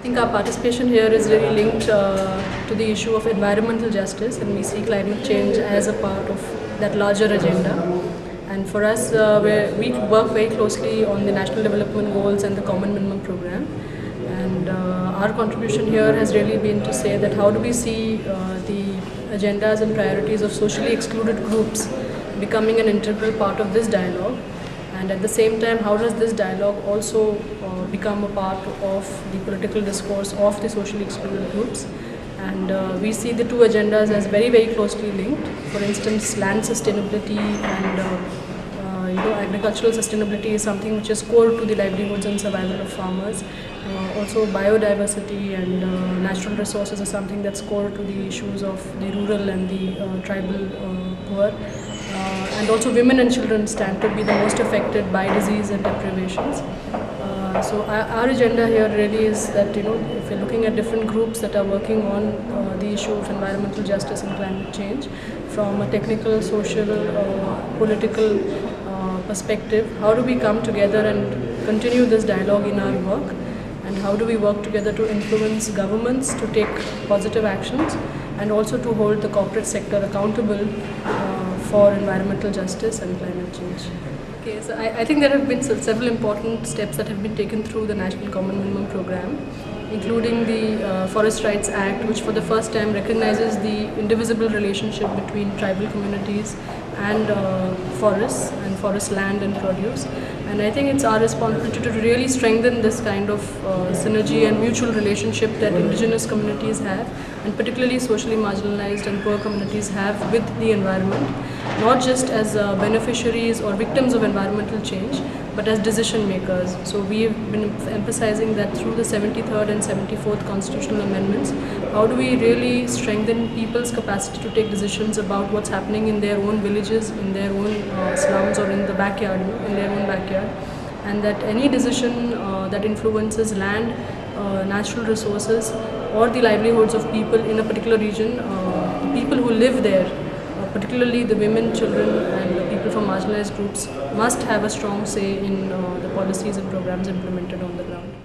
think our participation here is really linked to the issue of environmental justice, and we see climate change as a part of that larger agenda. And for us, we work very closely on the National Development Goals and the Common Minimum Program. And our contribution here has really been to say that how do we see the agendas and priorities of socially excluded groups becoming an integral part of this dialogue, and at the same time how does this dialogue also become a part of the political discourse of the socially excluded groups. And we see the two agendas as very closely linked. For instance, land sustainability and agricultural sustainability is something which is core to the livelihoods and survival of farmers. Also biodiversity and natural resources are something that's core to the issues of the rural and the tribal poor. And also women and children stand to be the most affected by disease and deprivations. So our agenda here really is that, if you're looking at different groups that are working on the issue of environmental justice and climate change from a technical, social, political perspective, how do we come together and continue this dialogue in our work, and how do we work together to influence governments to take positive actions and also to hold the corporate sector accountable for environmental justice and climate change. Okay, so I think there have been several important steps that have been taken through the National Common Minimum Program, including the Forest Rights Act, which for the first time recognizes the indivisible relationship between tribal communities and forests and forest land and produce. And I think it's our responsibility to really strengthen this kind of synergy and mutual relationship that indigenous communities have, and particularly socially marginalized and poor communities have with the environment, not just as beneficiaries or victims of environmental change, but as decision makers. So we've been emphasizing that through the 73rd and 74th constitutional amendments, how do we really strengthen people's capacity to take decisions about what's happening in their own villages, in their own slums, or in the backyard, in their own backyard, and that any decision that influences land, natural resources, or the livelihoods of people in a particular region, the people who live there, particularly the women, children, and the people from marginalized groups, must have a strong say in the policies and programs implemented on the ground.